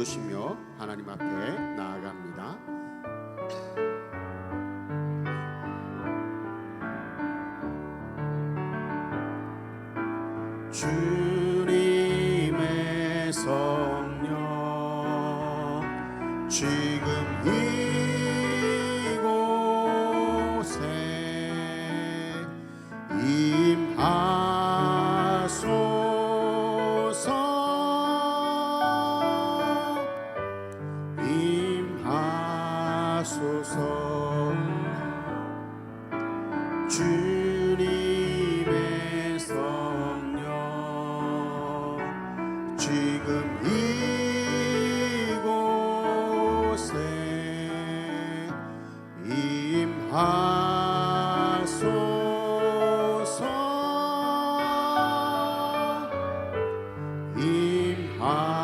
거두시며 하나님 앞에 나아갑니다. 주님의 성령 지금 이곳에 임하소서. 주님의 성령 지금 이곳에 임하소서. 임하소서.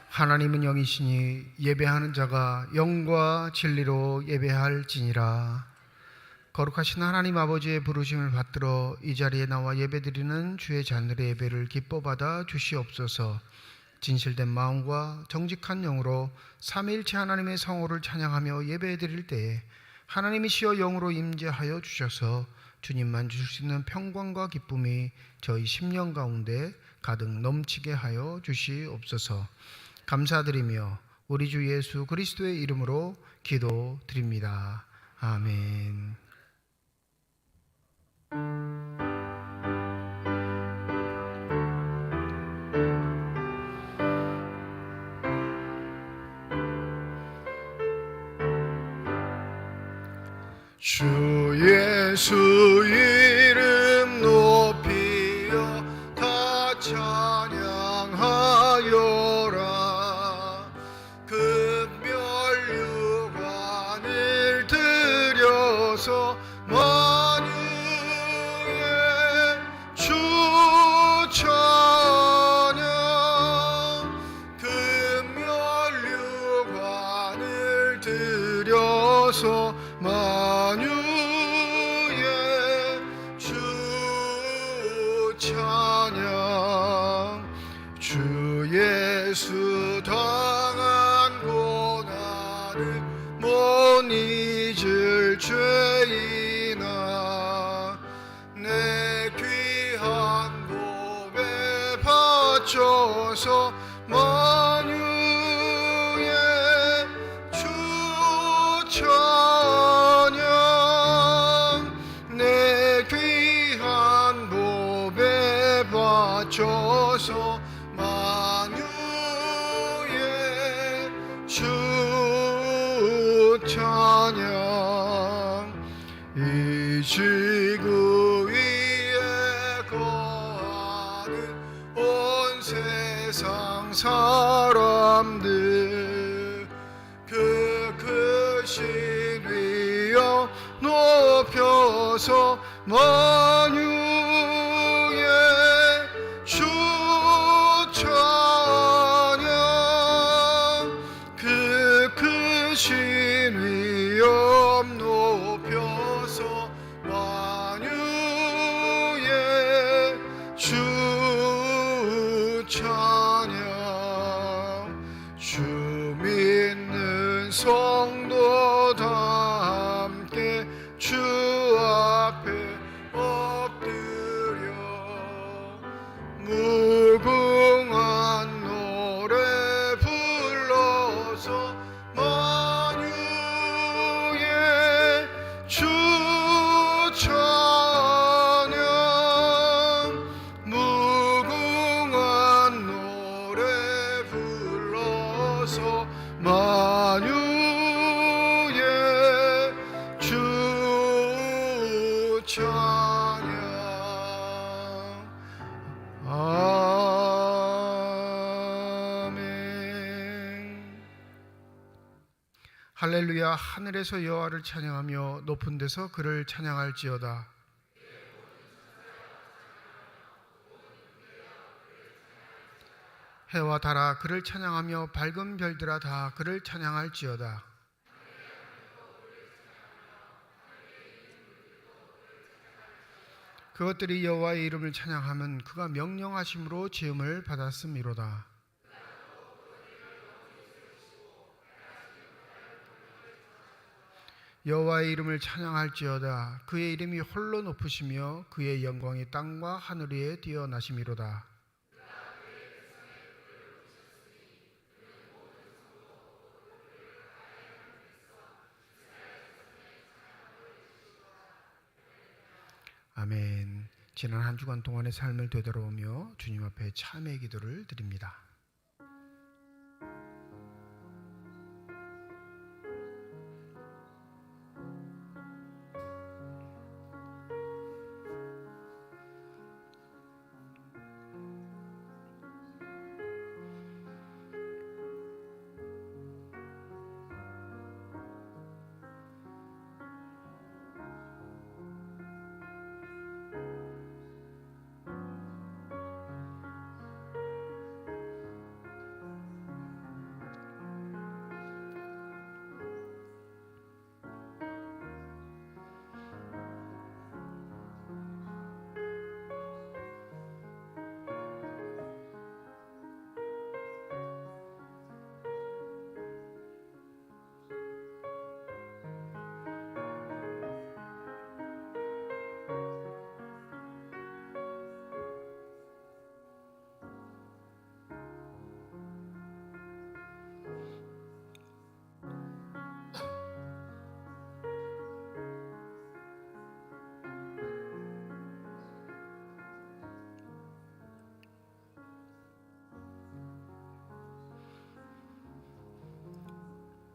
하나님은 영이시니 예배하는 자가 영과 진리로 예배할지니라. 거룩하신 하나님 아버지의 부르심을 받들어 이 자리에 나와 예배드리는 주의 자녀의 예배를 기뻐 받아 주시옵소서. 진실된 마음과 정직한 영으로 삼위일체 하나님의 성호를 찬양하며 예배드릴 때에 하나님이시여 영으로 임재하여 주셔서 주님만 주실 수 있는 평강과 기쁨이 저희 심령 가운데 가득 넘치게 하여 주시옵소서. 감사드리며 우리 주 예수 그리스도의 이름으로 기도드립니다. 아멘. 주 예수 이름 높이어 다 찬양하여라. 금멸유관을 들여서 만유의 주 찬양. 금멸유관을 들여서 만유의 주 찬양. 주 예수 당한 고난을 못 잊을 죄인아, 내 귀한 몸에 바쳐서 만유의 주 찬양. 내 귀한 몸에 바쳐서 만유의 주 찬양. 이 지구 위에 거하는 온 세상 사람들, 그 크신 위여 높여서 만유의 주 찬양 그 크신 위엄 높여서 만유의 주 찬양 주 믿는 성도 다 함께 주 앞에 엎드려 무궁한 노래 불러서 만유의 주 찬양 무궁한 노래 불러서 만유의 주 찬양 아멘. 할렐루야. 하늘에서 여호와를 찬양하며 높은 데서 그를 찬양할지어다. 해와 달아 그를 찬양하며 밝은 별들아 다 그를 찬양할지어다. 그것들이 여호와의 이름을 찬양하면 그가 명령하심으로 지음을 받았음이로다. 여호와의 이름을 찬양할지어다. 그의 이름이 홀로 높으시며 그의 영광이 땅과 하늘 위에 뛰어나심이로다. 아멘. 지난 한 주간 동안의 삶을 되돌아보며 주님 앞에 참회의 기도를 드립니다.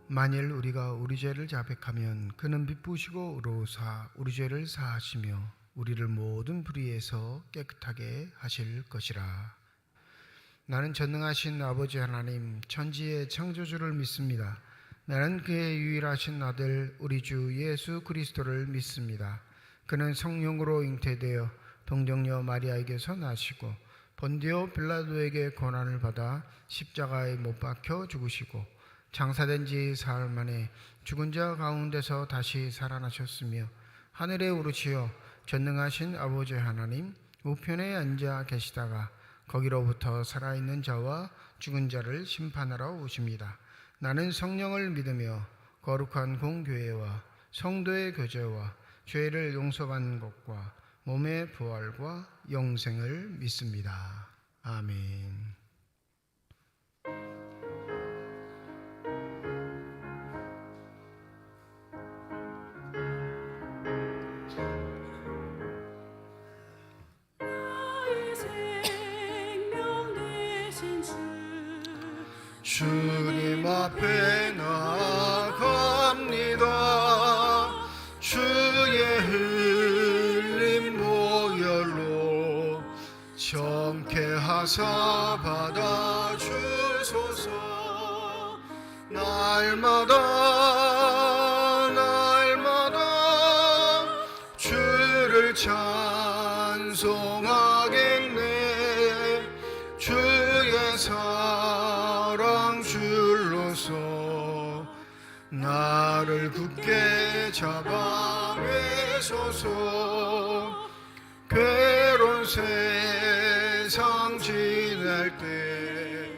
만일 우리가 우리 죄를 자백하면 그는 미쁘시고 의로우사 우리 죄를 사하시며 우리를 모든 불의에서 깨끗하게 하실 것이라. 나는 전능하신 아버지 하나님 천지의 창조주를 믿습니다. 나는 그의 유일하신 아들 우리 주 예수 그리스도를 믿습니다. 그는 성령으로 잉태되어 동정녀 마리아에게서 나시고 본디오 빌라도에게 고난을 받아 십자가에 못 박혀 죽으시고 장사된 지 사흘 만에 죽은 자 가운데서 다시 살아나셨으며 하늘에 오르시어 전능하신 아버지 하나님 우편에 앉아 계시다가 거기로부터 살아있는 자와 죽은 자를 심판하러 오십니다. 나는 성령을 믿으며 거룩한 공교회와 성도의 교제와 죄를 용서받는 것과 몸의 부활과 영생을 믿습니다. 아멘. 주님 앞에 나아갑니다. 주의 흘린 보혈로 정케하사 받아주소서. 날마다 주를 찬송하겠네. 주의 사랑 줄로서 나를 굳게 잡아 매소서. 괴로운 세상 지낼 때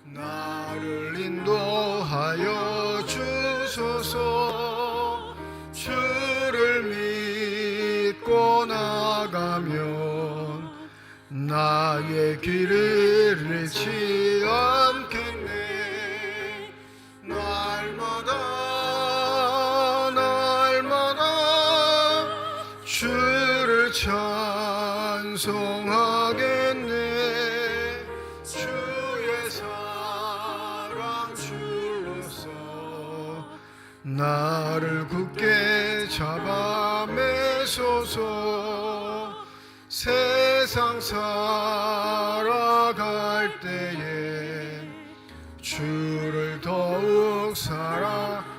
나를 인도하여 주소서. 주를 믿고 나가면 나의 길을 잃지 않겠네. 날마다 주를 찬송하겠네. 주의 사랑 줄로서 나를 굳게 잡아 매소서. 세상 살아갈 때에 주를 더욱 사랑합니다.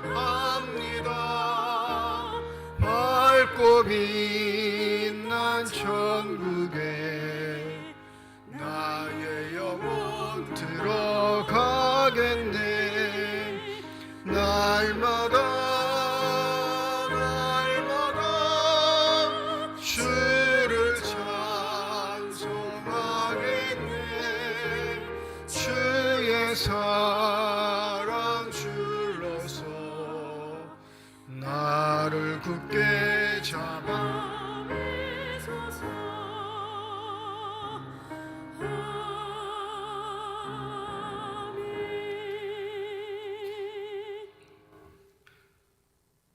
밝고 빛난 천국에 나의 영혼 들어가겠네. 날마다 주를 찬송하겠네. 주의 사랑 줄로서 나를 굳게 잡아 매소서.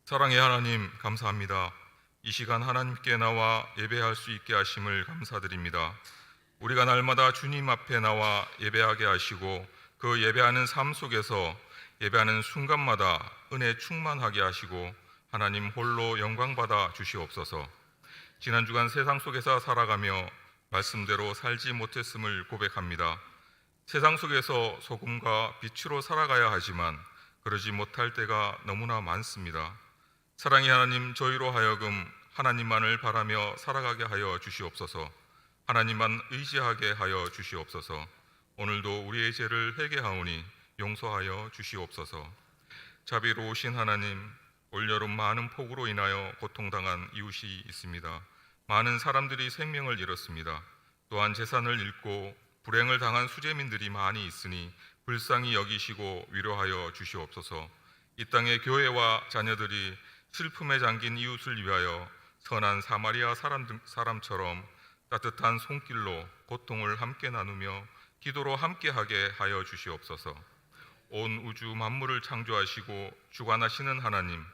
사랑의 하나님, 감사합니다. 이 시간 하나님께 나와 예배할 수 있게 하심을 감사드립니다. 우리가 날마다 주님 앞에 나와 예배하게 하시고 그 예배하는 삶 속에서 예배하는 순간마다 은혜 충만하게 하시고 하나님 홀로 영광받아 주시옵소서. 지난 주간 세상 속에서 살아가며 말씀대로 살지 못했음을 고백합니다. 세상 속에서 소금과 빛으로 살아가야 하지만 그러지 못할 때가 너무나 많습니다. 사랑의 하나님, 저희로 하여금 하나님만을 바라며 살아가게 하여 주시옵소서. 하나님만 의지하게 하여 주시옵소서. 오늘도 우리의 죄를 회개하오니 용서하여 주시옵소서. 자비로우신 하나님, 올여름 많은 폭우로 인하여 고통당한 이웃이 있습니다. 많은 사람들이 생명을 잃었습니다. 또한 재산을 잃고 불행을 당한 수재민들이 많이 있으니 불쌍히 여기시고 위로하여 주시옵소서. 이 땅의 교회와 자녀들이 슬픔에 잠긴 이웃을 위하여 선한 사마리아 사람처럼 따뜻한 손길로 고통을 함께 나누며 기도로 함께하게 하여 주시옵소서. 온 우주 만물을 창조하시고 주관하시는 하나님,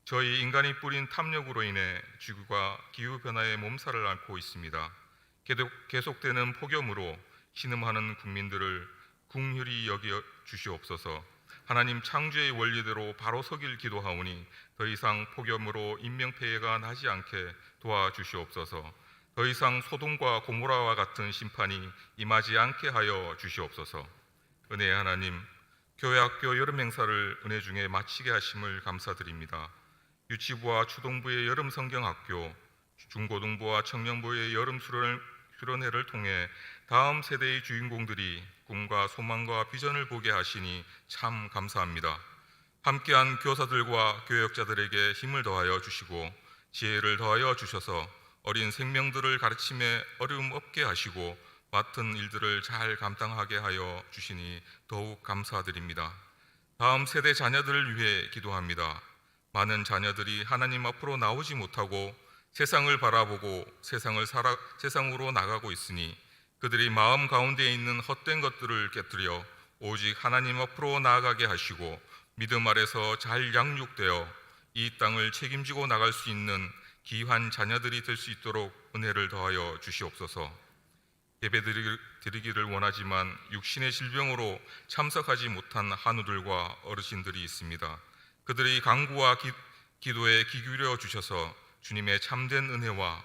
저희 인간이 뿌린 탐욕으로 인해 지구가 기후변화의 몸살을 앓고 있습니다. 계속되는 폭염으로 신음하는 국민들을 긍휼히 여겨 주시옵소서. 하나님, 창조의 원리대로 바로 서길 기도하오니 더 이상 폭염으로 인명피해가 나지 않게 도와주시옵소서. 더 이상 소돔과 고모라와 같은 심판이 임하지 않게 하여 주시옵소서. 은혜의 하나님, 교회학교 여름 행사를 은혜 중에 마치게 하심을 감사드립니다. 유치부와 초등부의 여름 성경학교, 중고등부와 청년부의 여름 수련회를 통해 다음 세대의 주인공들이 꿈과 소망과 비전을 보게 하시니 참 감사합니다. 함께한 교사들과 교역자들에게 힘을 더하여 주시고 지혜를 더하여 주셔서 어린 생명들을 가르침에 어려움 없게 하시고 맡은 일들을 잘 감당하게 하여 주시니 더욱 감사드립니다. 다음 세대 자녀들을 위해 기도합니다. 많은 자녀들이 하나님 앞으로 나오지 못하고 세상을 바라보고 세상으로 나가고 있으니 그들이 마음 가운데 있는 헛된 것들을 깨뜨려 오직 하나님 앞으로 나아가게 하시고 믿음 아래서 잘 양육되어 이 땅을 책임지고 나갈 수 있는 귀한 자녀들이 될 수 있도록 은혜를 더하여 주시옵소서. 예배 드리기를 원하지만 육신의 질병으로 참석하지 못한 한우들과 어르신들이 있습니다. 그들의 간구와 기도에 귀 기울여 주셔서 주님의 참된 은혜와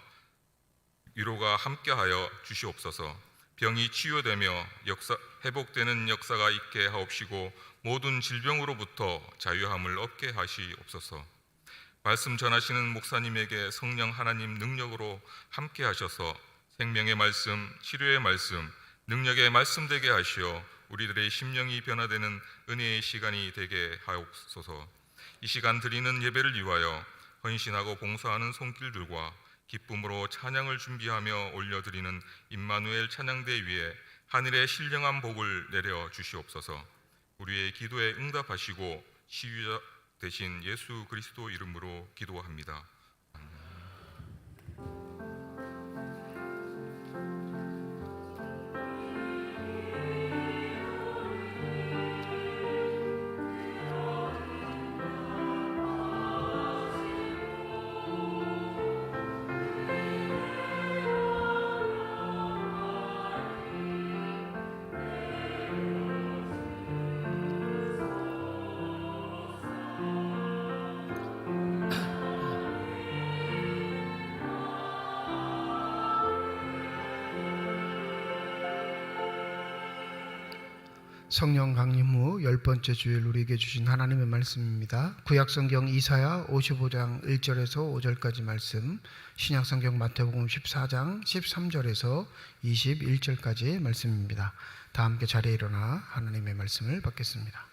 위로가 함께하여 주시옵소서. 병이 치유되며 회복되는 역사가 있게 하옵시고 모든 질병으로부터 자유함을 얻게 하시옵소서. 말씀 전하시는 목사님에게 성령 하나님 능력으로 함께하셔서 생명의 말씀, 치료의 말씀, 능력의 말씀 되게 하시어 우리들의 심령이 변화되는 은혜의 시간이 되게 하옵소서. 이 시간 드리는 예배를 위하여 헌신하고 봉사하는 손길들과 기쁨으로 찬양을 준비하며 올려드리는 임마누엘 찬양대 위에 하늘의 신령한 복을 내려 주시옵소서. 우리의 기도에 응답하시고 치유자 되신 예수 그리스도 이름으로 기도합니다. 성령 강림 후 10번째 주일 우리에게 주신 하나님의 말씀입니다. 구약성경 이사야 55장 1절에서 5절까지 말씀, 신약성경 마태복음 14장 13절에서 21절까지 말씀입니다. 다 함께 자리에 일어나 하나님의 말씀을 받겠습니다.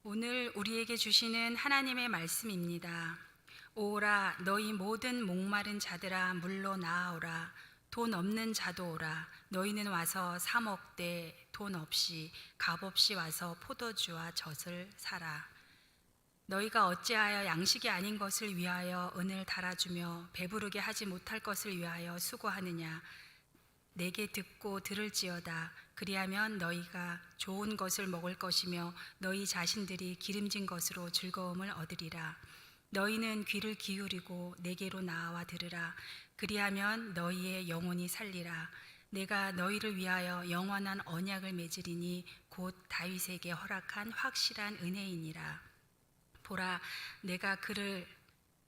오늘 우리에게 주시는 하나님의 말씀입니다. 오라 너희 모든 목마른 자들아 물로 나아오라. 돈 없는 자도 오라. 너희는 와서 사 먹되 돈 없이 값 없이 와서 포도주와 젖을 사라. 너희가 어찌하여 양식이 아닌 것을 위하여 은을 달아주며 배부르게 하지 못할 것을 위하여 수고하느냐. 내게 듣고 들을지어다. 그리하면 너희가 좋은 것을 먹을 것이며 너희 자신들이 기름진 것으로 즐거움을 얻으리라. 너희는 귀를 기울이고 내게로 나와 들으라. 그리하면 너희의 영혼이 살리라. 내가 너희를 위하여 영원한 언약을 맺으리니 곧 다윗에게 허락한 확실한 은혜이니라. 보라, 내가 그를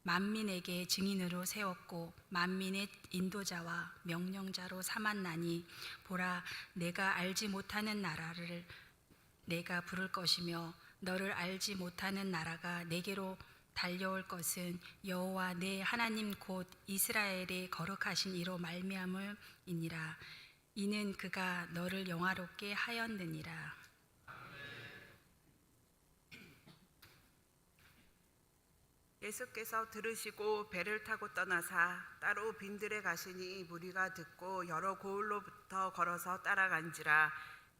만민에게 증인으로 세웠고 만민의 인도자와 명령자로 삼았나니 보라, 내가 알지 못하는 나라를 내가 부를 것이며 너를 알지 못하는 나라가 내게로 달려올 것은 여호와 내 하나님 곧 이스라엘의 거룩하신 이로 말미암음이니라. 이는 그가 너를 영화롭게 하였느니라. 예수께서 들으시고 배를 타고 떠나사 따로 빈들에 가시니 무리가 듣고 여러 고을로부터 걸어서 따라간지라.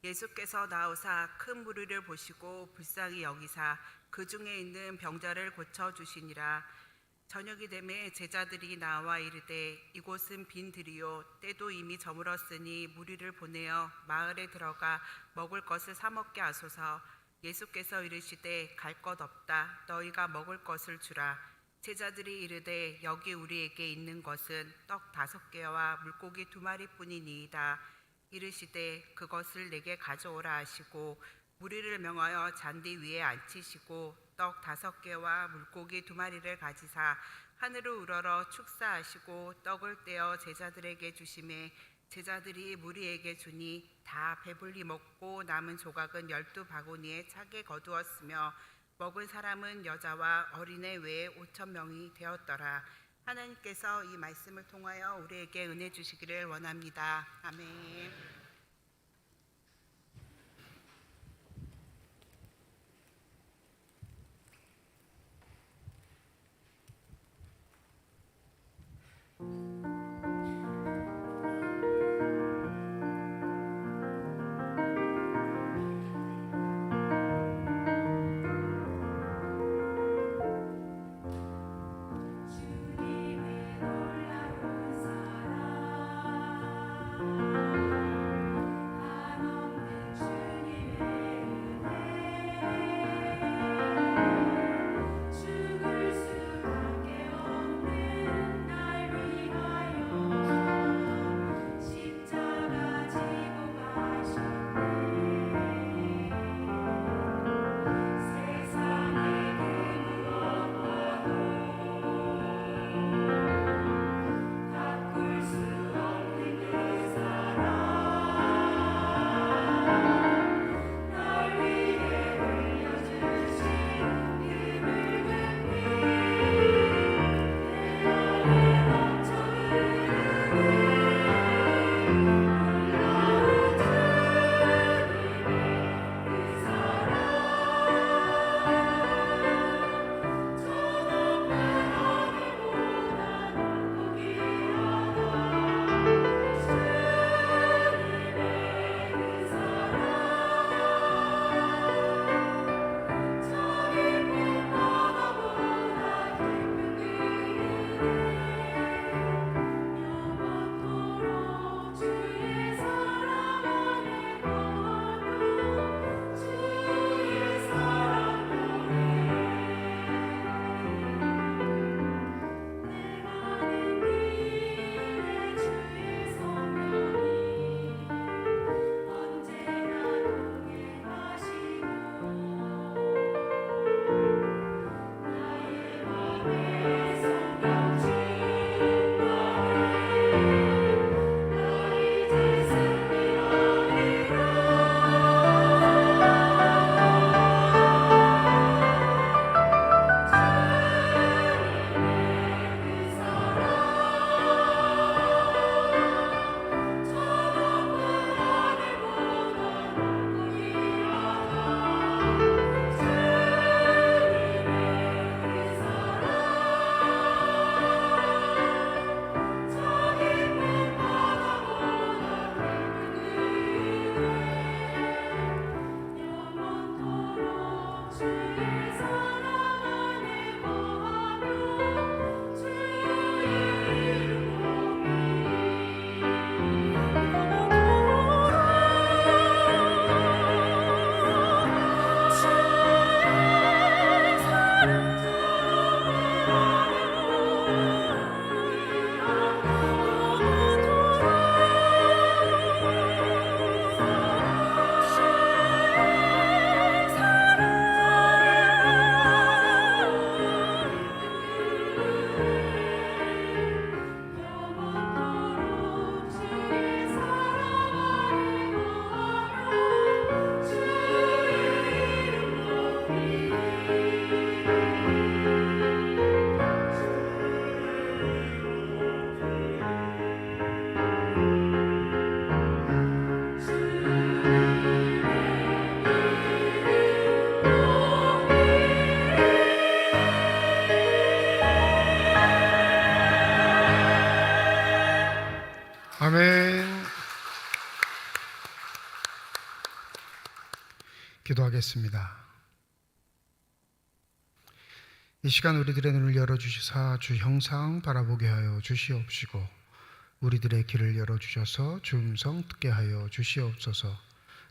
예수께서 나오사 큰 무리를 보시고 불쌍히 여기사 그 중에 있는 병자를 고쳐 주시니라. 저녁이 되매 제자들이 나와 이르되 이곳은 빈들이요 때도 이미 저물었으니 무리를 보내어 마을에 들어가 먹을 것을 사 먹게 하소서. 예수께서 이르시되 갈 것 없다. 너희가 먹을 것을 주라. 제자들이 이르되 여기 우리에게 있는 것은 떡 5개와 물고기 2마리뿐이니이다. 이르시되 그것을 내게 가져오라 하시고 무리를 명하여 잔디 위에 앉히시고 떡 5개와 물고기 2마리를 가지사 하늘을 우러러 축사하시고 떡을 떼어 제자들에게 주시매 제자들이 무리에게 주니 다 배불리 먹고 남은 조각은 12바구니에 차게 거두었으며 먹은 사람은 여자와 어린애 외에 5,000명이 되었더라. 하나님께서 이 말씀을 통하여 우리에게 은혜 주시기를 원합니다. 아멘. 아멘. 기도하겠습니다. 이 시간 우리들의 눈을 열어주시사 주 형상 바라보게 하여 주시옵시고 우리들의 길을 열어주셔서 주 음성 듣게 하여 주시옵소서.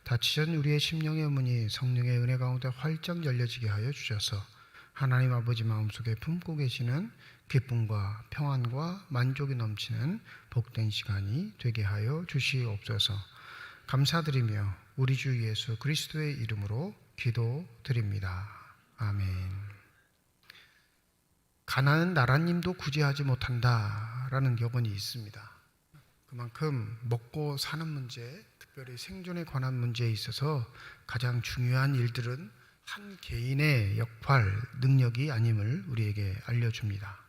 닫히던 우리의 심령의 문이 성령의 은혜 가운데 활짝 열려지게 하여 주셔서 하나님 아버지 마음속에 품고 계시는 기쁨과 평안과 만족이 넘치는 복된 시간이 되게 하여 주시옵소서. 감사드리며 우리 주 예수 그리스도의 이름으로 기도드립니다. 아멘. 가난은 나라님도 구제하지 못한다라는 격언이 있습니다. 그만큼 먹고 사는 문제, 특별히 생존에 관한 문제에 있어서 가장 중요한 일들은 한 개인의 역할, 능력이 아님을 우리에게 알려줍니다.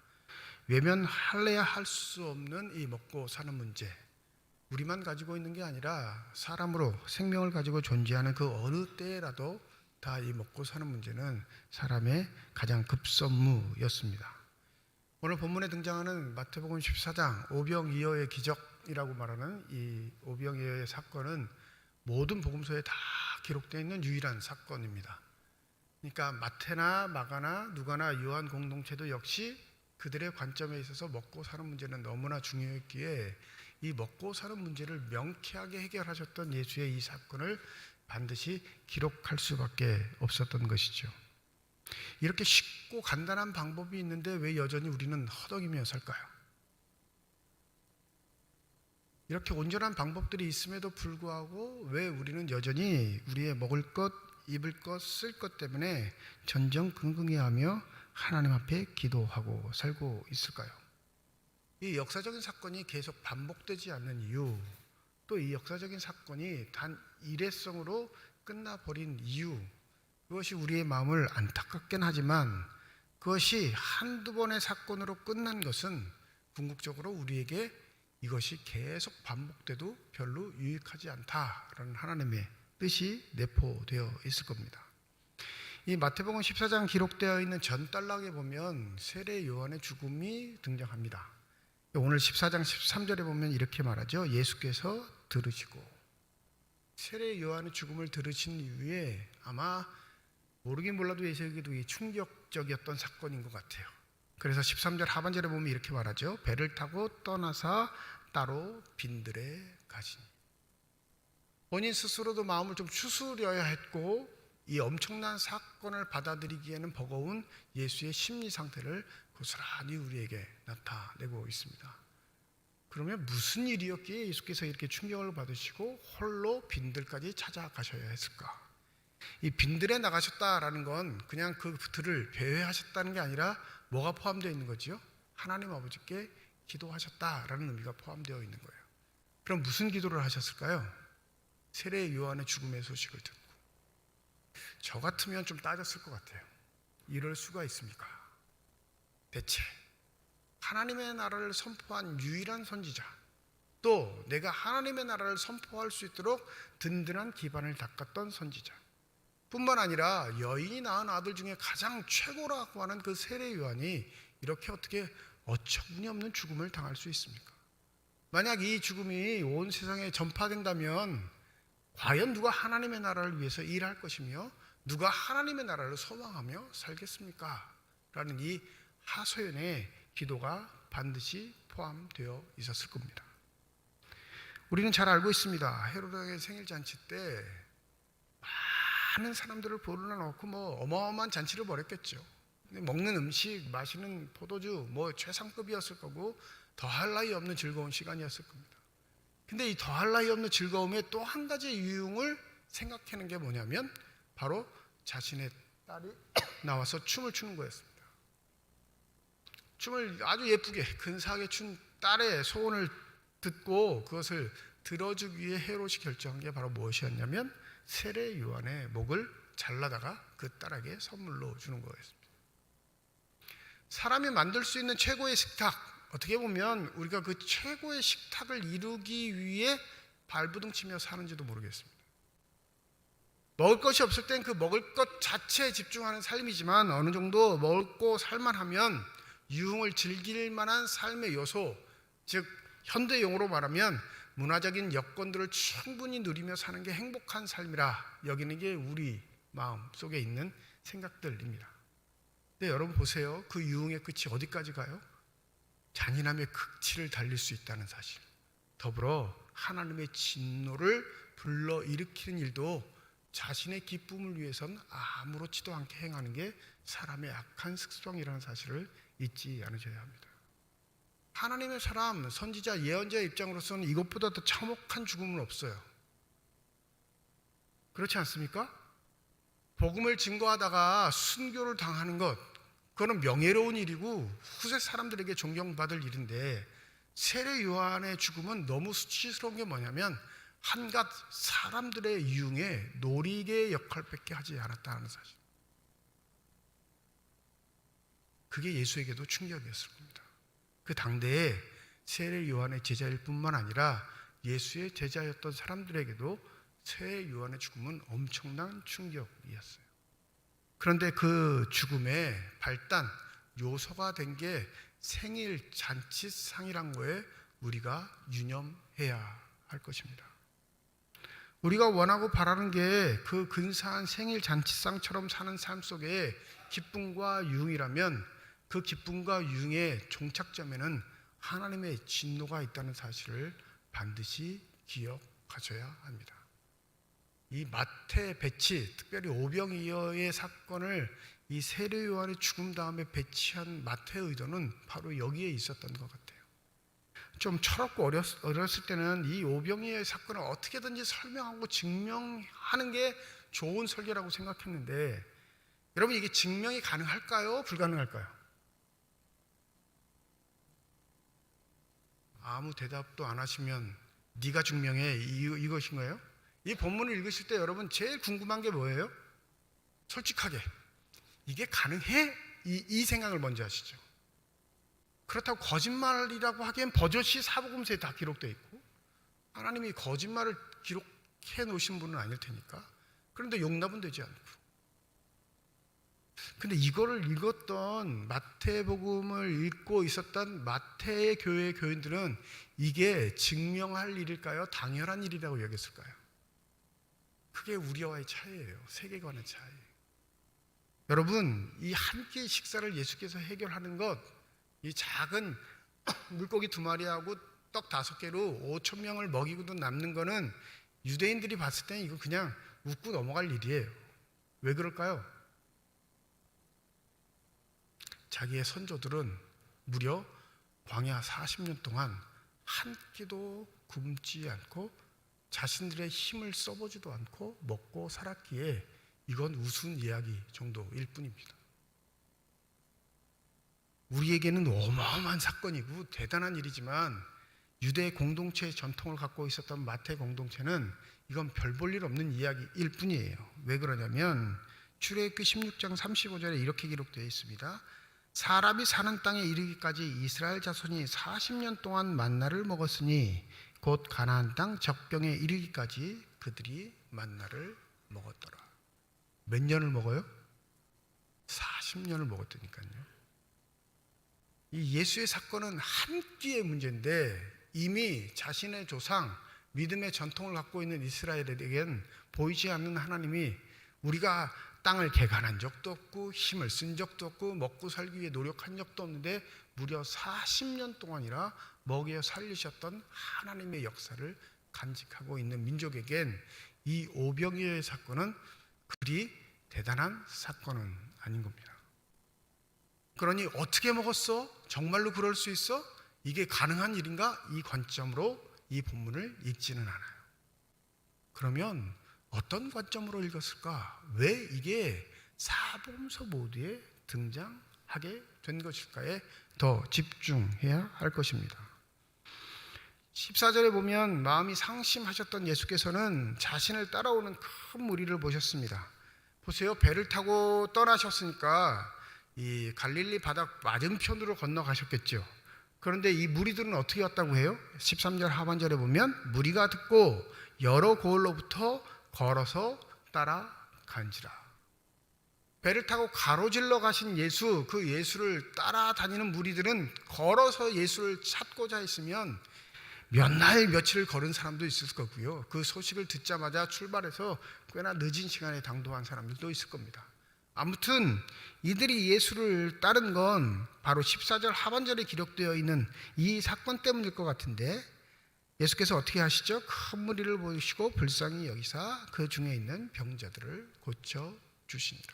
외면할래야 할 수 없는 이 먹고 사는 문제, 우리만 가지고 있는 게 아니라 사람으로 생명을 가지고 존재하는 그 어느 때라도 다 이 먹고 사는 문제는 사람의 가장 급선무였습니다. 오늘 본문에 등장하는 마태복음 14장 오병이어의 기적이라고 말하는 이 오병이어의 사건은 모든 복음서에 다 기록되어 있는 유일한 사건입니다. 그러니까 마태나 마가나 누가나 요한 공동체도 역시 그들의 관점에 있어서 먹고 사는 문제는 너무나 중요했기에 이 먹고 사는 문제를 명쾌하게 해결하셨던 예수의 이 사건을 반드시 기록할 수밖에 없었던 것이죠. 이렇게 쉽고 간단한 방법이 있는데 왜 여전히 우리는 허덕이며 살까요? 이렇게 온전한 방법들이 있음에도 불구하고 왜 우리는 여전히 우리의 먹을 것, 입을 것, 쓸 것 때문에 전전긍긍해하며 하나님 앞에 기도하고 살고 있을까요? 이 역사적인 사건이 계속 반복되지 않는 이유, 또 이 역사적인 사건이 단 일회성으로 끝나버린 이유, 그것이 우리의 마음을 안타깝긴 하지만 그것이 한두 번의 사건으로 끝난 것은 궁극적으로 우리에게 이것이 계속 반복돼도 별로 유익하지 않다라는 하나님의 뜻이 내포되어 있을 겁니다. 이 마태복음 14장 기록되어 있는 전단락에 보면 세례 요한의 죽음이 등장합니다. 오늘 14장 13절에 보면 이렇게 말하죠. 예수께서 들으시고, 세례 요한의 죽음을 들으신 이후에 아마 모르긴 몰라도 예수에게도 충격적이었던 사건인 것 같아요. 그래서 13절 하반절에 보면 이렇게 말하죠. 배를 타고 떠나사 따로 빈들에 가시니. 본인 스스로도 마음을 좀 추스려야 했고 이 엄청난 사건을 받아들이기에는 버거운 예수의 심리 상태를 고스란히 우리에게 나타내고 있습니다. 그러면 무슨 일이었기에 예수께서 이렇게 충격을 받으시고 홀로 빈들까지 찾아가셔야 했을까? 이 빈들에 나가셨다라는 건 그냥 그 들을 배회하셨다는 게 아니라 뭐가 포함되어 있는 거지요? 하나님 아버지께 기도하셨다라는 의미가 포함되어 있는 거예요. 그럼 무슨 기도를 하셨을까요? 세례 요한의 죽음의 소식을 듣고. 저 같으면 좀 따졌을 것 같아요. 이럴 수가 있습니까? 대체 하나님의 나라를 선포한 유일한 선지자, 또 내가 하나님의 나라를 선포할 수 있도록 든든한 기반을 닦았던 선지자, 뿐만 아니라 여인이 낳은 아들 중에 가장 최고라고 하는 그 세례 요한이 이렇게 어떻게 어처구니 없는 죽음을 당할 수 있습니까? 만약 이 죽음이 온 세상에 전파된다면 과연 누가 하나님의 나라를 위해서 일할 것이며 누가 하나님의 나라를 소망하며 살겠습니까? 라는 이 하소연의 기도가 반드시 포함되어 있었을 겁니다. 우리는 잘 알고 있습니다. 헤로드 왕의 생일 잔치 때 많은 사람들을 불러놓고 어마어마한 잔치를 벌였겠죠. 먹는 음식, 마시는 포도주 최상급이었을 거고 더할 나위 없는 즐거운 시간이었을 겁니다. 근데 이 더할 나위 없는 즐거움의 또 한 가지 유흥을 생각하는 게 뭐냐면 바로 자신의 딸이 나와서 춤을 추는 거였습니다. 춤을 아주 예쁘게 근사하게 춘 딸의 소원을 듣고 그것을 들어주기 위해 헤롯이 결정한 게 바로 무엇이었냐면 세례 요한의 목을 잘라다가 그 딸에게 선물로 주는 거였습니다. 사람이 만들 수 있는 최고의 식탁, 어떻게 보면 우리가 그 최고의 식탁을 이루기 위해 발부둥치며 사는지도 모르겠습니다. 먹을 것이 없을 땐 그 먹을 것 자체에 집중하는 삶이지만 어느 정도 먹고 살만하면 유흥을 즐길 만한 삶의 요소, 즉 현대 용어로 말하면 문화적인 여건들을 충분히 누리며 사는 게 행복한 삶이라 여기는 게 우리 마음 속에 있는 생각들입니다. 근데 여러분 보세요. 그 유흥의 끝이 어디까지 가요? 잔인함의 극치를 달릴 수 있다는 사실. 더불어 하나님의 진노를 불러일으키는 일도 자신의 기쁨을 위해선 아무렇지도 않게 행하는 게 사람의 악한 습성이라는 사실을 잊지 않으셔야 합니다. 하나님의 사람, 선지자, 예언자의 입장으로서는 이것보다 더 참혹한 죽음은 없어요. 그렇지 않습니까? 복음을 증거하다가 순교를 당하는 것, 그거는 명예로운 일이고 후세 사람들에게 존경받을 일인데, 세례 요한의 죽음은 너무 수치스러운 게 뭐냐면 한갓 사람들의 유흥에 놀이개의 역할밖에 하지 않았다는 사실. 그게 예수에게도 충격이었을 겁니다. 그 당대에 세례 요한의 제자일 뿐만 아니라 예수의 제자였던 사람들에게도 세례 요한의 죽음은 엄청난 충격이었어요. 그런데 그 죽음의 발단 요소가 된 게 생일 잔치상이란 거에 우리가 유념해야 할 것입니다. 우리가 원하고 바라는 게 그 근사한 생일 잔치상처럼 사는 삶 속에 기쁨과 유흥이라면 그 기쁨과 유흥의 종착점에는 하나님의 진노가 있다는 사실을 반드시 기억하셔야 합니다. 이 마태 배치, 특별히 오병이어의 사건을 이 세례 요한의 죽음 다음에 배치한 마태의 의도는 바로 여기에 있었던 것 같아요. 좀 철없고 어렸을 때는 이 오병이어의 사건을 어떻게든지 설명하고 증명하는 게 좋은 설계라고 생각했는데, 여러분 이게 증명이 가능할까요? 불가능할까요? 아무 대답도 안 하시면 네가 증명해, 이것인가요? 이 본문을 읽으실 때 여러분 제일 궁금한 게 뭐예요? 솔직하게 이게 가능해? 이 생각을 먼저 하시죠. 그렇다고 거짓말이라고 하기엔 버젓이 사복음서에 다 기록되어 있고 하나님이 거짓말을 기록해 놓으신 분은 아닐 테니까. 그런데 용납은 되지 않고. 근데 이거를 읽었던 마태복음을 읽고 있었던 마태의 교회의 교인들은 이게 증명할 일일까요? 당연한 일이라고 여겼을까요? 그게 우리와의 차이예요. 세계관의 차이. 여러분, 이 한 끼 식사를 예수께서 해결하는 것, 이 작은 물고기 2마리하고 떡 5개로 5,000명을 먹이고도 남는 거는 유대인들이 봤을 때는 이거 그냥 웃고 넘어갈 일이에요. 왜 그럴까요? 자기의 선조들은 무려 광야 40년 동안 한 끼도 굶지 않고 자신들의 힘을 써보지도 않고 먹고 살았기에 이건 우스운 이야기 정도일 뿐입니다. 우리에게는 어마어마한 사건이고 대단한 일이지만 유대 공동체의 전통을 갖고 있었던 마태 공동체는 이건 별 볼 일 없는 이야기일 뿐이에요. 왜 그러냐면 출애굽기 16장 35절에 이렇게 기록되어 있습니다. 사람이 사는 땅에 이르기까지 이스라엘 자손이 40년 동안 만나를 먹었으니 곧 가나안 땅 적경에 이르기까지 그들이 만나를 먹었더라. 몇 년을 먹어요? 40년을 먹었다니까요. 이 예수의 사건은 한 끼의 문제인데 이미 자신의 조상, 믿음의 전통을 갖고 있는 이스라엘에겐 보이지 않는 하나님이 우리가 땅을 개간한 적도 없고 힘을 쓴 적도 없고 먹고 살기 위해 노력한 적도 없는데 무려 40년 동안이나 먹여 살리셨던 하나님의 역사를 간직하고 있는 민족에겐 이 오병이어의 사건은 그리 대단한 사건은 아닌 겁니다. 그러니 어떻게 먹었어? 정말로 그럴 수 있어? 이게 가능한 일인가? 이 관점으로 이 본문을 읽지는 않아요. 그러면 어떤 관점으로 읽었을까? 왜 이게 사복음서 모두에 등장하게 된 것일까에 더 집중해야 할 것입니다. 14절에 보면 마음이 상심하셨던 예수께서는 자신을 따라오는 큰 무리를 보셨습니다. 보세요. 배를 타고 떠나셨으니까 이 갈릴리 바다 맞은편으로 건너가셨겠죠. 그런데 이 무리들은 어떻게 왔다고 해요? 13절 하반절에 보면 무리가 듣고 여러 고을로부터 걸어서 따라간지라. 배를 타고 가로질러 가신 예수, 그 예수를 따라다니는 무리들은 걸어서 예수를 찾고자 했으면 몇 날 며칠을 걸은 사람도 있을 거고요. 그 소식을 듣자마자 출발해서 꽤나 늦은 시간에 당도한 사람들도 있을 겁니다. 아무튼 이들이 예수를 따른 건 바로 14절 하반절에 기록되어 있는 이 사건 때문일 것 같은데, 예수께서 어떻게 하시죠? 큰 무리를 보시고 불쌍히 여기사 그 중에 있는 병자들을 고쳐주시니라.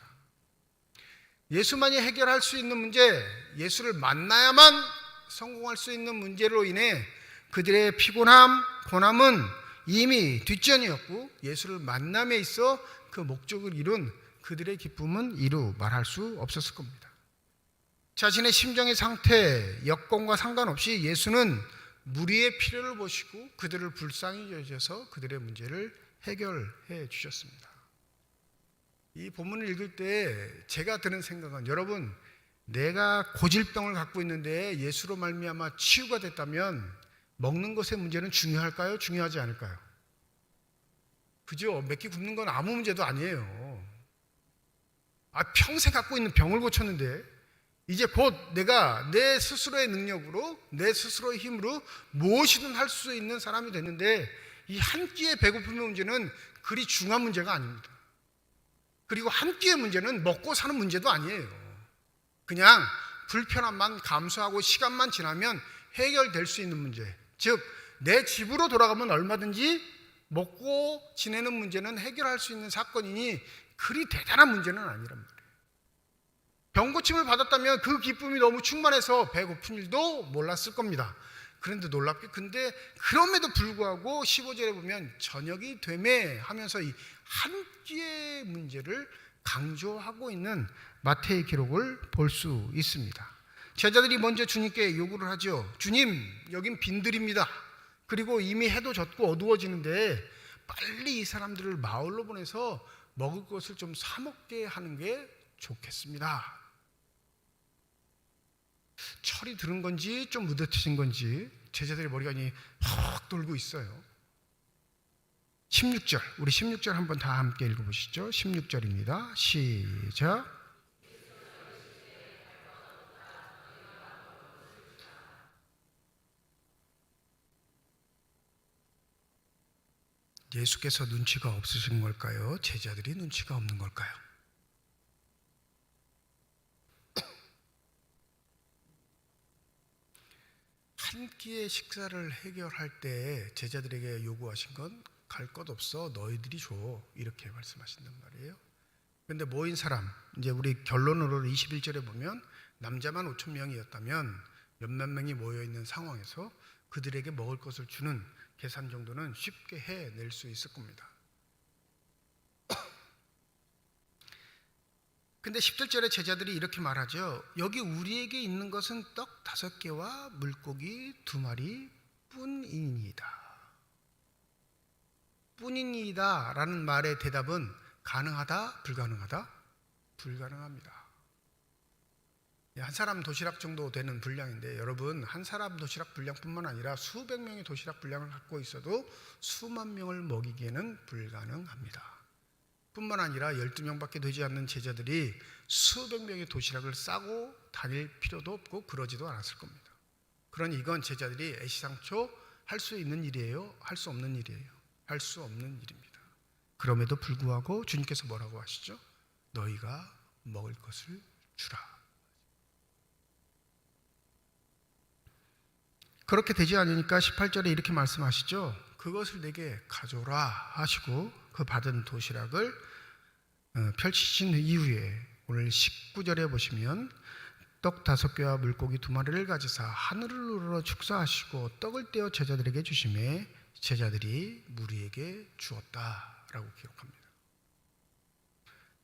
예수만이 해결할 수 있는 문제, 예수를 만나야만 성공할 수 있는 문제로 인해 그들의 피곤함, 고난은 이미 뒷전이었고, 예수를 만남에 있어 그 목적을 이룬 그들의 기쁨은 이루 말할 수 없었을 겁니다. 자신의 심정의 상태, 여건과 상관없이 예수는 무리의 필요를 보시고 그들을 불쌍히 여기셔서 그들의 문제를 해결해 주셨습니다. 이 본문을 읽을 때 제가 드는 생각은, 여러분, 내가 고질병을 갖고 있는데 예수로 말미암아 치유가 됐다면 먹는 것의 문제는 중요할까요? 중요하지 않을까요? 그죠? 몇 끼 굶는 건 아무 문제도 아니에요. 평생 갖고 있는 병을 고쳤는데 이제 곧 내가 내 스스로의 능력으로, 내 스스로의 힘으로 무엇이든 할 수 있는 사람이 됐는데, 이 한 끼의 배고픔의 문제는 그리 중요한 문제가 아닙니다. 그리고 한 끼의 문제는 먹고 사는 문제도 아니에요. 그냥 불편함만 감수하고 시간만 지나면 해결될 수 있는 문제, 즉 내 집으로 돌아가면 얼마든지 먹고 지내는 문제는 해결할 수 있는 사건이니 그리 대단한 문제는 아니란 말이에요. 병고침을 받았다면 그 기쁨이 너무 충만해서 배고픈 일도 몰랐을 겁니다. 그런데 놀랍게, 근데 그럼에도 불구하고 15절에 보면 저녁이 되매 하면서 이 한 끼의 문제를 강조하고 있는 마태의 기록을 볼 수 있습니다. 제자들이 먼저 주님께 요구를 하죠. 주님, 여긴 빈들입니다. 그리고 이미 해도 졌고 어두워지는데 빨리 이 사람들을 마을로 보내서 먹을 것을 좀 사 먹게 하는 게 좋겠습니다. 철이 들은 건지 좀 무뎌진 건지 제자들의 머리가 헉 돌고 있어요. 16절, 우리 16절 한번 다 함께 읽어보시죠. 16절입니다. 시작. 예수께서 눈치가 없으신 걸까요? 제자들이 눈치가 없는 걸까요? 한 끼의 식사를 해결할 때 제자들에게 요구하신 건 갈 것 없어 너희들이 줘, 이렇게 말씀하신단 말이에요. 그런데 모인 사람, 이제 우리 결론으로 21절에 보면 남자만 5천 명이었다면 몇몇 명이 모여있는 상황에서 그들에게 먹을 것을 주는 계산 정도는 쉽게 해낼 수 있을 겁니다. 근데 17절에 제자들이 이렇게 말하죠. 여기 우리에게 있는 것은 떡 5개와 물고기 2마리 뿐이니이다. 뿐이니이다 라는 말의 대답은 가능하다, 불가능하다? 불가능합니다. 한 사람 도시락 정도 되는 분량인데, 여러분, 한 사람 도시락 분량뿐만 아니라 수백 명의 도시락 분량을 갖고 있어도 수만 명을 먹이기에는 불가능합니다. 뿐만 아니라 12명밖에 되지 않는 제자들이 수백 명의 도시락을 싸고 다닐 필요도 없고 그러지도 않았을 겁니다. 그러니 이건 제자들이 애시당초 할 수 있는 일이에요? 할 수 없는 일이에요? 할 수 없는 일입니다. 그럼에도 불구하고 주님께서 뭐라고 하시죠? 너희가 먹을 것을 주라. 그렇게 되지 않으니까 18절에 이렇게 말씀하시죠. 그것을 내게 가져오라 하시고 그 받은 도시락을 펼치신 이후에 오늘 19절에 보시면 떡 5개와 물고기 2마리를 가지사 하늘을 우러러 축사하시고 떡을 떼어 제자들에게 주시매 제자들이 무리에게 주었다라고 기록합니다.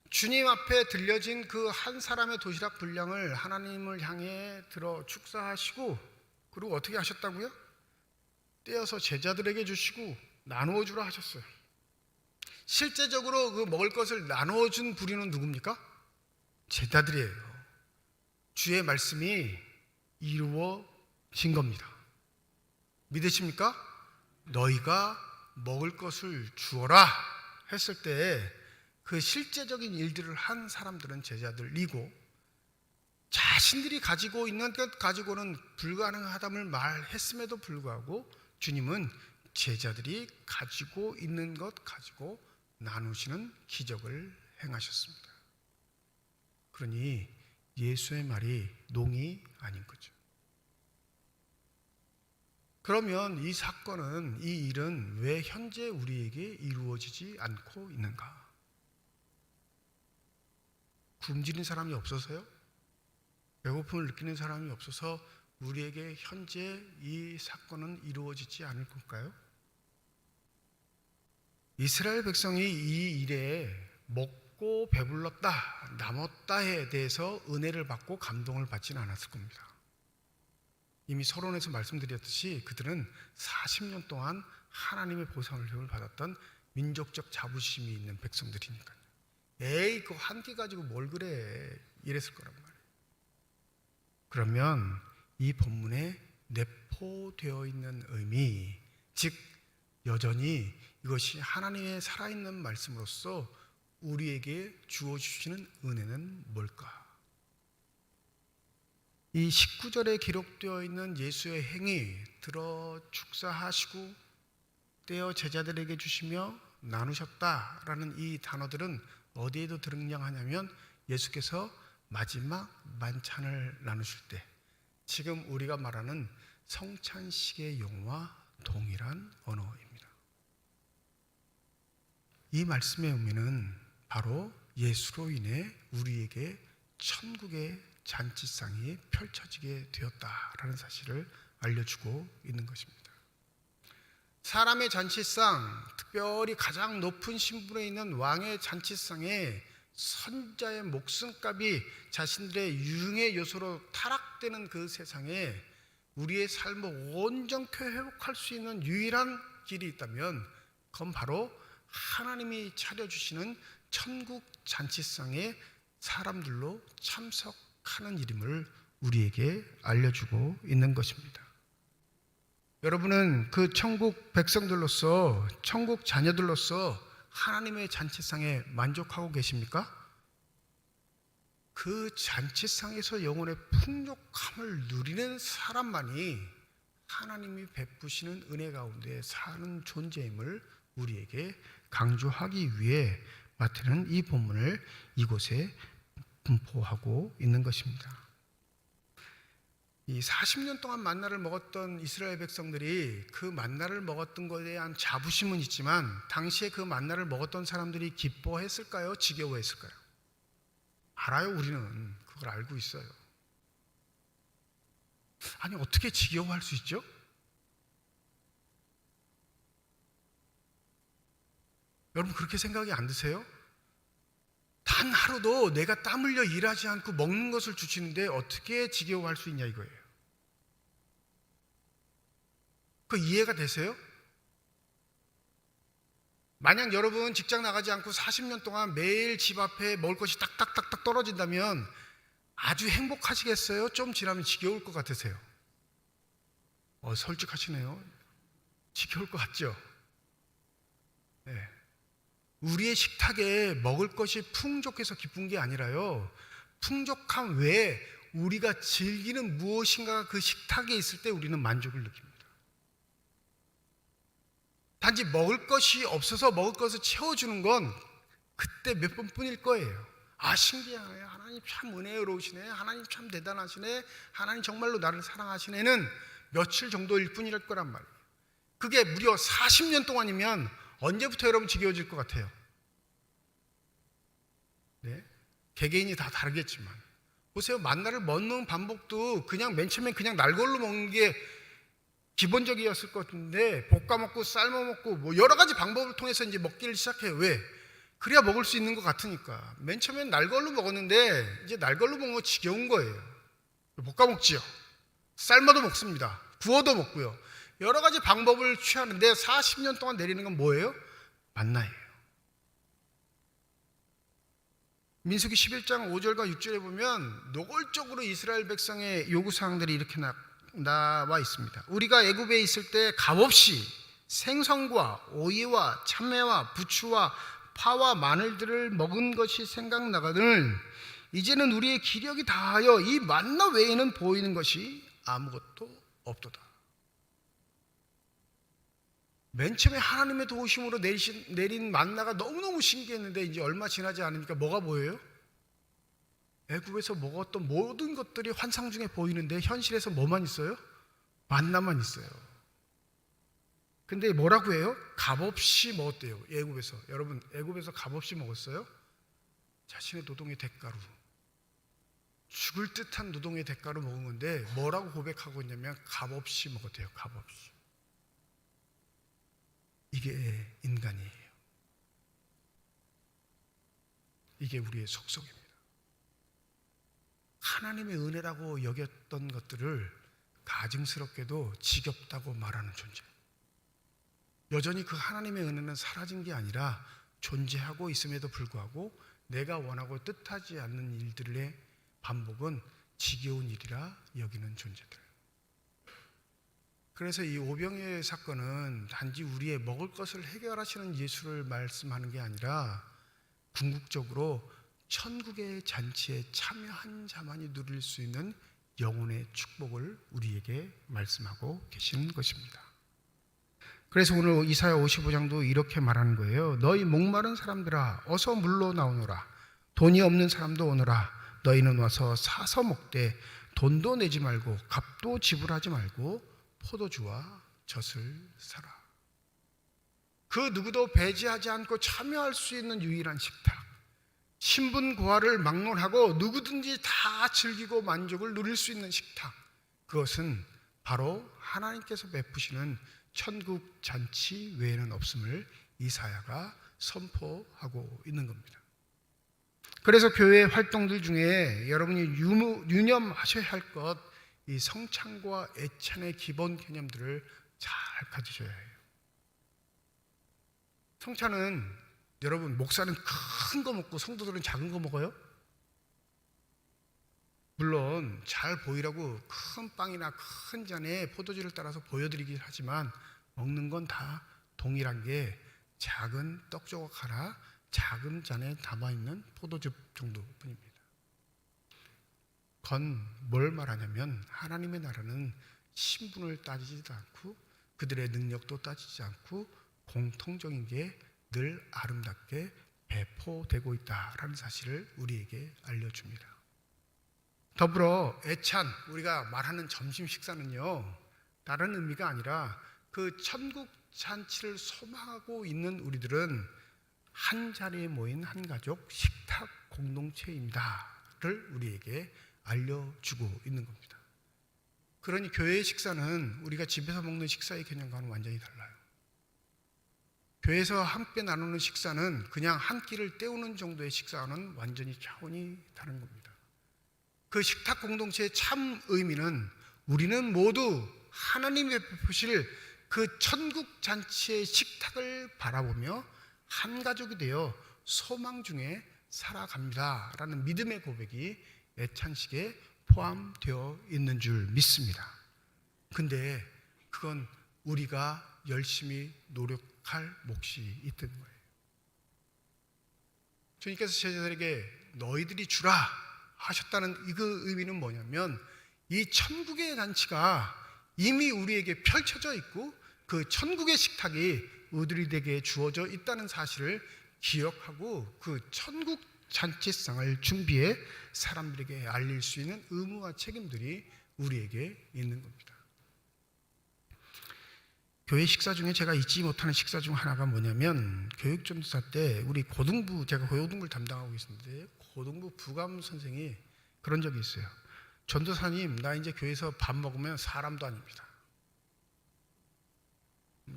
주님 앞에 들려진 그 한 사람의 도시락 분량을 하나님을 향해 들어 축사하시고, 그리고 어떻게 하셨다고요? 떼어서 제자들에게 주시고 나누어 주라 하셨어요. 실제적으로 그 먹을 것을 나누어 준 부류는 누굽니까? 제자들이에요. 주의 말씀이 이루어진 겁니다. 믿으십니까? 너희가 먹을 것을 주어라 했을 때 그 실제적인 일들을 한 사람들은 제자들이고, 자신들이 가지고 있는 것 가지고는 불가능하다을 말했음에도 불구하고 주님은 제자들이 가지고 있는 것 가지고 나누시는 기적을 행하셨습니다. 그러니 예수의 말이 농이 아닌 거죠. 그러면 이 사건은, 이 일은 왜 현재 우리에게 이루어지지 않고 있는가? 굶주린 사람이 없어서요? 배고픔을 느끼는 사람이 없어서 우리에게 현재 이 사건은 이루어지지 않을 걸까요? 이스라엘 백성이 이 일에 먹고 배불렀다, 남았다에 대해서 은혜를 받고 감동을 받지는 않았을 겁니다. 이미 서론에서 말씀드렸듯이 그들은 40년 동안 하나님의 보상을 받았던 민족적 자부심이 있는 백성들이니까요. 에이, 그거 한 끼 가지고 뭘 그래, 이랬을 거란 말이에요. 그러면 이 본문에 내포되어 있는 의미, 즉 여전히 이것이 하나님의 살아있는 말씀으로서 우리에게 주어주시는 은혜는 뭘까? 이 19절에 기록되어 있는 예수의 행위, 들어 축사하시고 떼어 제자들에게 주시며 나누셨다라는 이 단어들은 어디에도 등장하냐면 예수께서 마지막 만찬을 나누실 때, 지금 우리가 말하는 성찬식의 용어와 동일한 언어입니다. 이 말씀의 의미는 바로 예수로 인해 우리에게 천국의 잔치상이 펼쳐지게 되었다라는 사실을 알려주고 있는 것입니다. 사람의 잔치상, 특별히 가장 높은 신분에 있는 왕의 잔치상에 선자의 목숨값이 자신들의 유흥의 요소로 타락되는 그 세상에 우리의 삶을 온전케 회복할 수 있는 유일한 길이 있다면 그건 바로 하나님이 차려주시는 천국 잔치상에 사람들로 참석하는 일임을 우리에게 알려주고 있는 것입니다. 여러분은 그 천국 백성들로서, 천국 자녀들로서 하나님의 잔치상에 만족하고 계십니까? 그 잔치상에서 영혼의 풍족함을 누리는 사람만이 하나님이 베푸시는 은혜 가운데 사는 존재임을 우리에게 강조하기 위해 마태는 이 본문을 이곳에 분포하고 있는 것입니다. 이 40년 동안 만나를 먹었던 이스라엘 백성들이 그 만나를 먹었던 것에 대한 자부심은 있지만 당시에 그 만나를 먹었던 사람들이 기뻐했을까요? 지겨워했을까요? 알아요. 우리는 그걸 알고 있어요. 아니, 어떻게 지겨워할 수 있죠? 여러분, 그렇게 생각이 안 드세요? 단 하루도 내가 땀 흘려 일하지 않고 먹는 것을 주시는데 어떻게 지겨워할 수 있냐 이거예요. 그 이해가 되세요? 만약 여러분 직장 나가지 않고 40년 동안 매일 집 앞에 먹을 것이 딱딱딱딱 떨어진다면 아주 행복하시겠어요? 좀 지나면 지겨울 것 같으세요? 솔직하시네요. 지겨울 것 같죠? 네. 우리의 식탁에 먹을 것이 풍족해서 기쁜 게 아니라요, 풍족함 외에 우리가 즐기는 무엇인가가 그 식탁에 있을 때 우리는 만족을 느낍니다. 단지 먹을 것이 없어서 먹을 것을 채워주는 건 그때 몇 번뿐일 거예요. 아, 신기하네, 하나님 참 은혜로우시네, 하나님 참 대단하시네, 하나님 정말로 나를 사랑하시네는 며칠 정도일 뿐일 거란 말이에요. 그게 무려 40년 동안이면 언제부터 여러분 지겨워질 것 같아요? 네? 개개인이 다 다르겠지만 보세요. 만나를 먹는 방법도 그냥 맨 처음에 그냥 날걸로 먹는 게 기본적이었을 것 같은데 볶아 먹고 삶아 먹고 뭐 여러 가지 방법을 통해서 이제 먹기를 시작해요. 왜? 그래야 먹을 수 있는 것 같으니까. 맨 처음엔 날걸로 먹었는데 이제 날걸로 먹는 거 지겨운 거예요. 볶아 먹지요. 삶아도 먹습니다. 구워도 먹고요. 여러 가지 방법을 취하는데 40년 동안 내리는 건 뭐예요? 만나예요. 민수기 11장 5절과 6절에 보면 노골적으로 이스라엘 백성의 요구사항들이 이렇게 나와 있습니다. 우리가 애굽에 있을 때 값없이 생선과 오이와 참외와 부추와 파와 마늘들을 먹은 것이 생각나거늘 이제는 우리의 기력이 다하여 이 만나 외에는 보이는 것이 아무것도 없도다. 맨 처음에 하나님의 도우심으로 내린 만나가 너무너무 신기했는데 이제 얼마 지나지 않으니까 뭐가 보여요? 애굽에서 먹었던 모든 것들이 환상 중에 보이는데 현실에서 뭐만 있어요? 만나만 있어요. 근데 뭐라고 해요? 값없이 먹었대요. 애굽에서. 여러분, 애굽에서 값없이 먹었어요? 자신의 노동의 대가로, 죽을 듯한 노동의 대가로 먹은 건데 뭐라고 고백하고 있냐면 값없이 먹었대요. 값없이. 이게 인간이에요. 이게 우리의 속성입니다. 하나님의 은혜라고 여겼던 것들을 가증스럽게도 지겹다고 말하는 존재. 여전히 그 하나님의 은혜는 사라진 게 아니라 존재하고 있음에도 불구하고 내가 원하고 뜻하지 않는 일들의 반복은 지겨운 일이라 여기는 존재들. 그래서 이 오병이의 사건은 단지 우리의 먹을 것을 해결하시는 예수를 말씀하는 게 아니라 궁극적으로 천국의 잔치에 참여한 자만이 누릴 수 있는 영혼의 축복을 우리에게 말씀하고 계시는 것입니다. 그래서 오늘 이사야 55장도 이렇게 말하는 거예요. 너희 목마른 사람들아 어서 물로 나오너라. 돈이 없는 사람도 오너라. 너희는 와서 사서 먹되 돈도 내지 말고 값도 지불하지 말고 포도주와 젖을 사라. 그 누구도 배제하지 않고 참여할 수 있는 유일한 식탁. 신분 고하를 막론하고 누구든지 다 즐기고 만족을 누릴 수 있는 식탁. 그것은 바로 하나님께서 베푸시는 천국 잔치 외에는 없음을 이사야가 선포하고 있는 겁니다. 그래서 교회 활동들 중에 여러분이 유념하셔야 할 것, 이 성찬과 애찬의 기본 개념들을 잘 가지셔야 해요. 성찬은 여러분, 목사는 큰 거 먹고 성도들은 작은 거 먹어요? 물론 잘 보이라고 큰 빵이나 큰 잔에 포도주를 따라서 보여드리긴 하지만 먹는 건 다 동일한 게 작은 떡 조각 하나, 작은 잔에 담아있는 포도주 정도뿐입니다. 건 뭘 말하냐면 하나님의 나라는 신분을 따지지도 않고 그들의 능력도 따지지 않고 공통적인 게 늘 아름답게 배포되고 있다라는 사실을 우리에게 알려줍니다. 더불어 애찬, 우리가 말하는 점심 식사는요, 다른 의미가 아니라 그 천국 잔치를 소망하고 있는 우리들은 한 자리에 모인 한 가족 식탁 공동체입니다를 우리에게 알려주고 있는 겁니다. 그러니 교회의 식사는 우리가 집에서 먹는 식사의 개념과는 완전히 달라요. 교회에서 함께 나누는 식사는 그냥 한 끼를 때우는 정도의 식사와는 완전히 차원이 다른 겁니다. 그 식탁 공동체의 참 의미는 우리는 모두 하나님의 베푸실 그 천국 잔치의 식탁을 바라보며 한 가족이 되어 소망 중에 살아갑니다 라는 믿음의 고백이 애찬식에 포함되어 있는 줄 믿습니다. 근데 그건 우리가 열심히 노력할 몫이 있던 거예요. 주님께서 제자들에게 너희들이 주라 하셨다는 그 의미는 뭐냐면 이 천국의 잔치가 이미 우리에게 펼쳐져 있고 그 천국의 식탁이 우리들에게 주어져 있다는 사실을 기억하고 그 천국 잔치상을 준비해 사람들에게 알릴 수 있는 의무와 책임들이 우리에게 있는 겁니다. 교회 식사 중에 제가 잊지 못하는 식사 중 하나가 뭐냐면 교육전도사 때 우리 고등부, 제가 고등부를 담당하고 있었는데 고등부 부감 선생이 그런 적이 있어요. 전도사님, 나 이제 교회에서 밥 먹으면 사람도 아닙니다.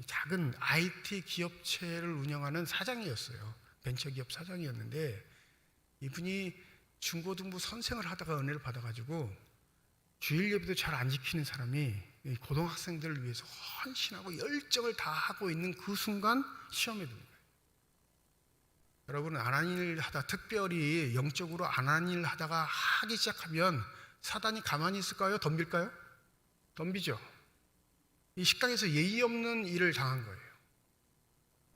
작은 IT 기업체를 운영하는 사장이었어요. 벤처기업 사장이었는데 이분이 중고등부 선생을 하다가 은혜를 받아가지고 주일 예배도 잘 안 지키는 사람이 고등학생들을 위해서 헌신하고 열정을 다하고 있는 그 순간 시험에 듭니다. 여러분, 안 하는 일 하다, 특별히 영적으로 안 하는 일 하다가 하기 시작하면 사단이 가만히 있을까요? 덤빌까요? 덤비죠. 이 식당에서 예의 없는 일을 당한 거예요.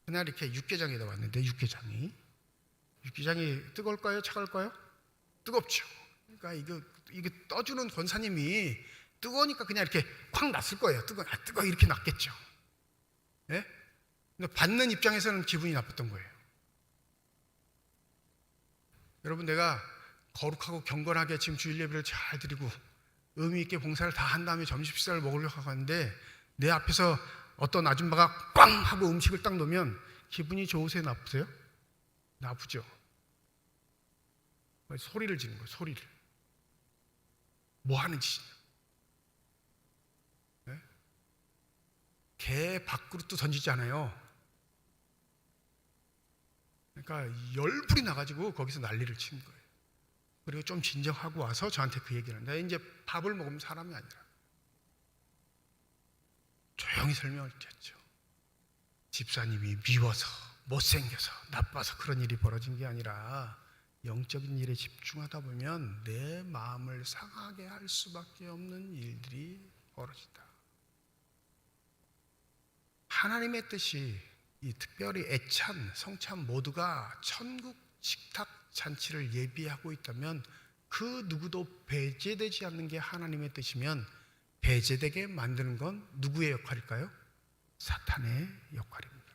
그날 이렇게 육개장에다 왔는데 육개장이 뜨거울까요? 차가울까요? 뜨겁죠. 그러니까 이거 떠주는 권사님이 뜨거우니까 그냥 이렇게 콱 났을 거예요. 뜨거 이렇게 났겠죠. 예? 근데 받는 입장에서는 기분이 나빴던 거예요. 여러분, 내가 거룩하고 경건하게 지금 주일 예배를 잘 드리고 의미 있게 봉사를 다 한 다음에 점심 식사를 먹으려고 하는데 내 앞에서 어떤 아줌마가 꽝 하고 음식을 딱 놓으면 기분이 좋으세요? 나쁘세요? 나쁘죠. 소리를 지르는 거예요. 소리를. 뭐 하는 짓이냐. 네? 개 밥그릇도 던지지 않아요. 그러니까 열불이 나가지고 거기서 난리를 치는 거예요. 그리고 좀 진정하고 와서 저한테 그 얘기를 하는데, 이제 밥을 먹으면 사람이 아니라 조용히 설명을 드렸죠. 집사님이 미워서 못생겨서 나빠서 그런 일이 벌어진 게 아니라 영적인 일에 집중하다 보면 내 마음을 상하게 할 수밖에 없는 일들이 벌어진다. 하나님의 뜻이 이 특별히 애찬, 성찬 모두가 천국 식탁 잔치를 예비하고 있다면 그 누구도 배제되지 않는 게 하나님의 뜻이면 배제되게 만드는 건 누구의 역할일까요? 사탄의 역할입니다.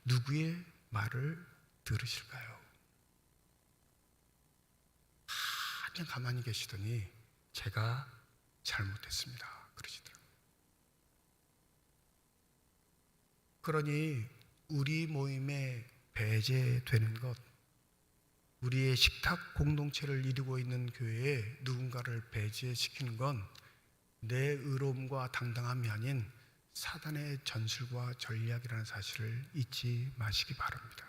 누구의 말을 들으실까요? 한참 가만히 계시더니 제가 잘못했습니다 그러시더라고요. 그러니 우리 모임에 배제되는 것, 우리의 식탁 공동체를 이루고 있는 교회에 누군가를 배제시키는 건 내 의로움과 당당함이 아닌 사단의 전술과 전략이라는 사실을 잊지 마시기 바랍니다.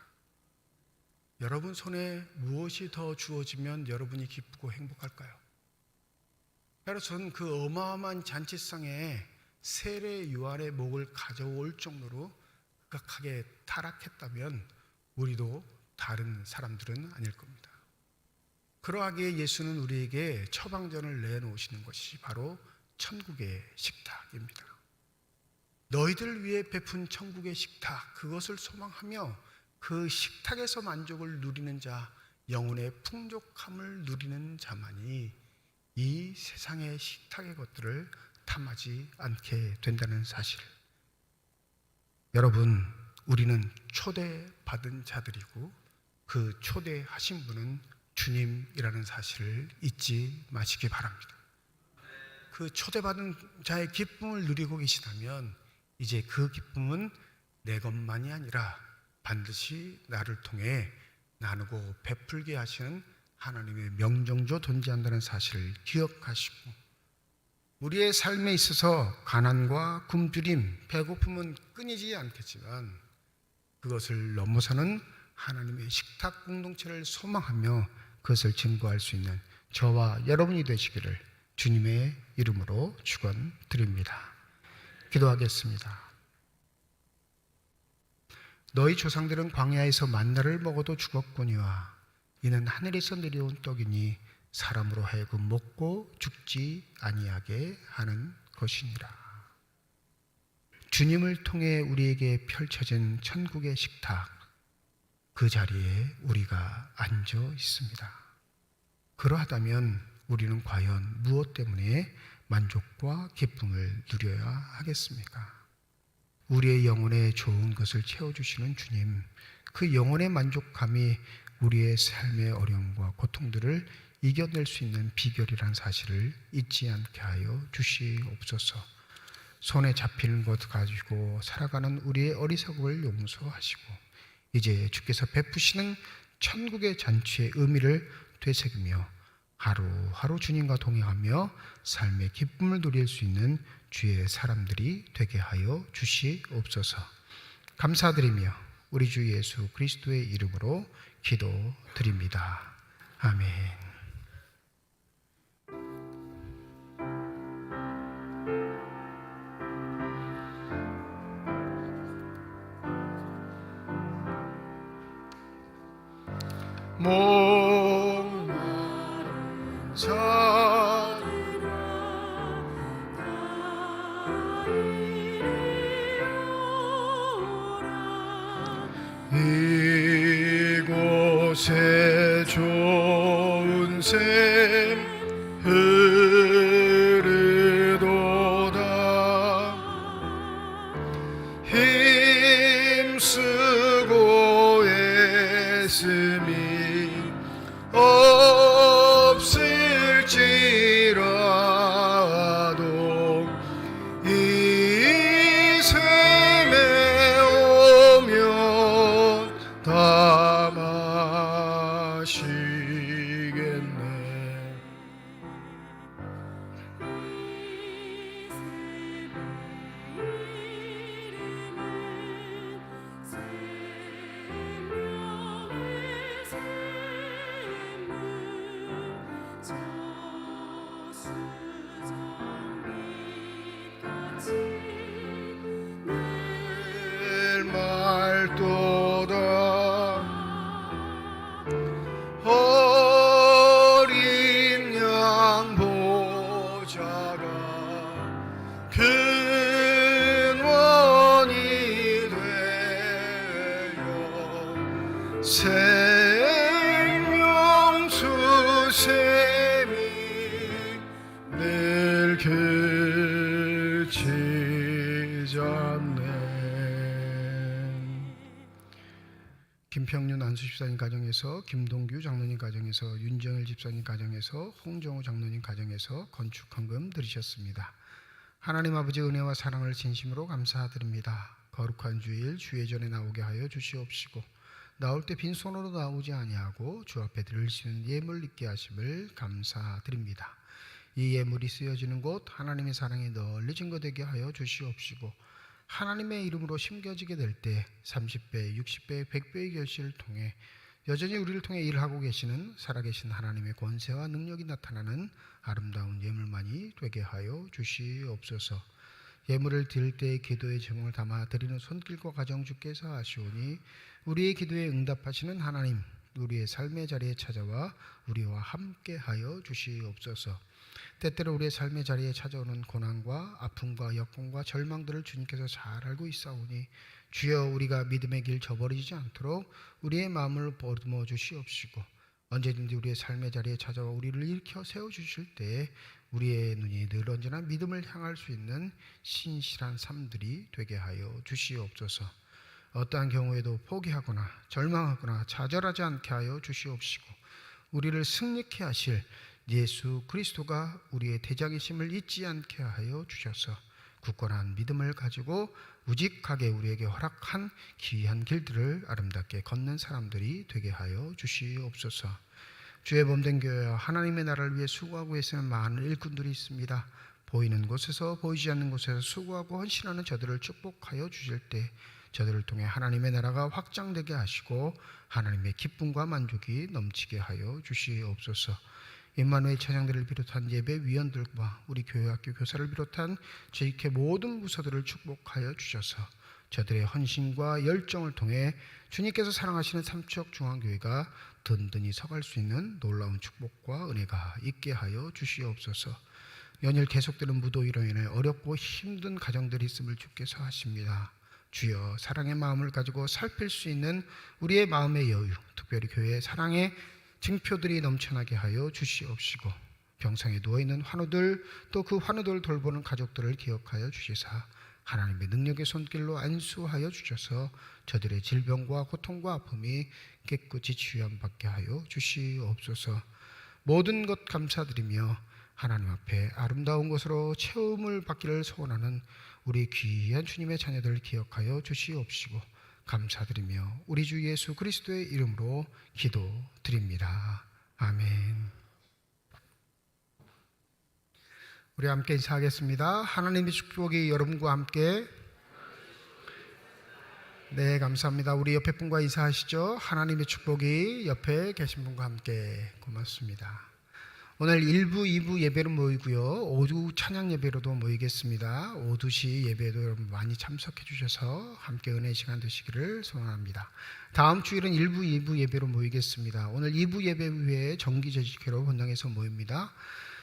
여러분 손에 무엇이 더 주어지면 여러분이 기쁘고 행복할까요? 바로 저는 그 어마어마한 잔치상에 세례 요한의 목을 가져올 정도로 극악하게 타락했다면 우리도 다른 사람들은 아닐 겁니다. 그러하기에 예수는 우리에게 처방전을 내놓으시는 것이 바로 천국의 식탁입니다. 너희들 위해 베푼 천국의 식탁, 그것을 소망하며 그 식탁에서 만족을 누리는 자, 영혼의 풍족함을 누리는 자만이 이 세상의 식탁의 것들을 탐하지 않게 된다는 사실. 여러분, 우리는 초대받은 자들이고 그 초대하신 분은 주님이라는 사실을 잊지 마시기 바랍니다. 그 초대받은 자의 기쁨을 누리고 계시다면 이제 그 기쁨은 내 것만이 아니라 반드시 나를 통해 나누고 베풀게 하시는 하나님의 명정조 존재한다는 사실을 기억하시고, 우리의 삶에 있어서 가난과 굶주림, 배고픔은 끊이지 않겠지만 그것을 넘어서는 하나님의 식탁 공동체를 소망하며 그것을 증거할 수 있는 저와 여러분이 되시기를 주님의 이름으로 축원드립니다. 기도하겠습니다. 너희 조상들은 광야에서 만나를 먹어도 죽었거니와 이는 하늘에서 내려온 떡이니 사람으로 하여금 먹고 죽지 아니하게 하는 것이니라. 주님을 통해 우리에게 펼쳐진 천국의 식탁, 그 자리에 우리가 앉아 있습니다. 그러하다면 우리는 과연 무엇 때문에 만족과 기쁨을 누려야 하겠습니까? 우리의 영혼에 좋은 것을 채워주시는 주님, 그 영혼의 만족감이 우리의 삶의 어려움과 고통들을 이겨낼 수 있는 비결이란 사실을 잊지 않게 하여 주시옵소서. 손에 잡히는 것 가지고 살아가는 우리의 어리석음을 용서하시고 이제 주께서 베푸시는 천국의 잔치의 의미를 되새기며 하루하루 주님과 동행하며 삶의 기쁨을 누릴 수 있는 주의 사람들이 되게 하여 주시옵소서. 감사드리며 우리 주 예수 그리스도의 이름으로 기도드립니다. 아멘. 목마른 자들아 이곳에 좋은 샘 흐르도다. 늘 말도다 어린 양 보좌가 근원이 되어 생명수 샘이 늘 그치잖네. 김평윤 안수 집사님 가정에서, 김동규 장로님 가정에서, 윤정일 집사님 가정에서, 홍정우 장로님 가정에서 건축 헌금 드리셨습니다. 하나님 아버지 은혜와 사랑을 진심으로 감사드립니다. 거룩한 주일 주의 전에 나오게 하여 주시옵시고 나올 때 빈손으로 나오지 아니하고 주 앞에 드릴 수 있는 예물 있게 하심을 감사드립니다. 이 예물이 쓰여지는 곳 하나님의 사랑이 널리 증거되게 하여 주시옵시고 하나님의 이름으로 심겨지게 될 때 30배, 60배, 100배의 결실을 통해 여전히 우리를 통해 일하고 계시는 살아계신 하나님의 권세와 능력이 나타나는 아름다운 예물만이 되게 하여 주시옵소서. 예물을 드릴 때의 기도의 제목을 담아 드리는 손길과 가정 주께서 아시오니 우리의 기도에 응답하시는 하나님, 우리의 삶의 자리에 찾아와 우리와 함께 하여 주시옵소서. 때때로 우리의 삶의 자리에 찾아오는 고난과 아픔과 역경과 절망들을 주님께서 잘 알고 있사오니 주여 우리가 믿음의 길 저버리지 않도록 우리의 마음을 보듬어 주시옵시고 언제든지 우리의 삶의 자리에 찾아와 우리를 일으켜 세워주실 때에 우리의 눈이 늘 언제나 믿음을 향할 수 있는 신실한 삶들이 되게 하여 주시옵소서. 어떠한 경우에도 포기하거나 절망하거나 좌절하지 않게 하여 주시옵시고 우리를 승리케 하실 예수 그리스도가 우리의 대장이심을 잊지 않게 하여 주셔서 굳건한 믿음을 가지고 우직하게 우리에게 허락한 기이한 길들을 아름답게 걷는 사람들이 되게 하여 주시옵소서. 주의 몸된 교회와 하나님의 나라를 위해 수고하고 계시는 많은 일꾼들이 있습니다. 보이는 곳에서 보이지 않는 곳에서 수고하고 헌신하는 저들을 축복하여 주실 때 저들을 통해 하나님의 나라가 확장되게 하시고 하나님의 기쁨과 만족이 넘치게 하여 주시옵소서. 임마누엘 찬양들을 비롯한 예배 위원들과 우리 교회학교 교사를 비롯한 제2회 모든 부서들을 축복하여 주셔서 저들의 헌신과 열정을 통해 주님께서 사랑하시는 삼척중앙교회가 든든히 서갈 수 있는 놀라운 축복과 은혜가 있게 하여 주시옵소서. 연일 계속되는 무더위로 인해 어렵고 힘든 가정들이 있음을 주께서 하십니다. 주여 사랑의 마음을 가지고 살필 수 있는 우리의 마음의 여유, 특별히 교회의 사랑의 증표들이 넘쳐나게 하여 주시옵시고 병상에 누워있는 환우들 또 그 환우들을 돌보는 가족들을 기억하여 주시사 하나님의 능력의 손길로 안수하여 주셔서 저들의 질병과 고통과 아픔이 깨끗이 치유함받게 하여 주시옵소서. 모든 것 감사드리며 하나님 앞에 아름다운 것으로 체험을 받기를 소원하는 우리 귀한 주님의 자녀들을 기억하여 주시옵시고 감사드리며 우리 주 예수 그리스도의 이름으로 기도드립니다. 아멘. 우리 함께 인사하겠습니다. 하나님의 축복이 여러분과 함께. 네, 감사합니다. 우리 옆에 분과 인사하시죠. 하나님의 축복이 옆에 계신 분과 함께. 고맙습니다. 오늘 1부, 2부 예배로 모이고요. 오두 찬양 예배로도 모이겠습니다. 오두시 예배도 여러분 많이 참석해 주셔서 함께 은혜의 시간 되시기를 소원합니다. 다음 주일은 1부, 2부 예배로 모이겠습니다. 오늘 2부 예배 후에 정기제식회로 본당에서 모입니다.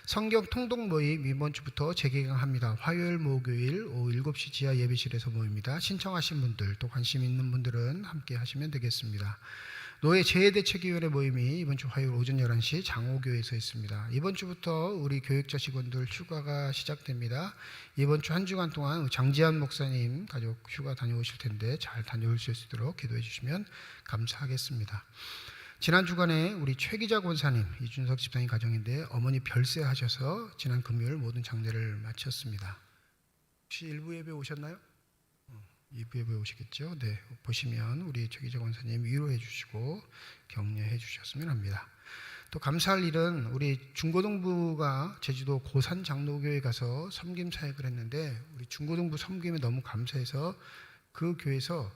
성경 통독 모임 이번 주부터 재개강합니다. 화요일, 목요일 오후 7시 지하 예배실에서 모입니다. 신청하신 분들 또 관심 있는 분들은 함께 하시면 되겠습니다. 노예 재해대책위원회 모임이 이번 주 화요일 오전 11시 장호교회에서 있습니다. 이번 주부터 우리 교육자 직원들 휴가가 시작됩니다. 이번 주 한 주간 동안 장지한 목사님 가족 휴가 다녀오실 텐데 잘 다녀오실 수 있도록 기도해 주시면 감사하겠습니다. 지난 주간에 우리 최 기자 권사님, 이준석 집사님 가정인데 어머니 별세하셔서 지난 금요일 모든 장례를 마쳤습니다. 혹시 일부 예배 오셨나요? 2부 예배 오시겠죠? 네, 보시면 우리 최 기자 권사님 위로해 주시고 격려해 주셨으면 합니다. 또 감사할 일은 우리 중고등부가 제주도 고산 장로교회 가서 섬김 사역을 했는데 우리 중고등부 섬김에 너무 감사해서 그 교회에서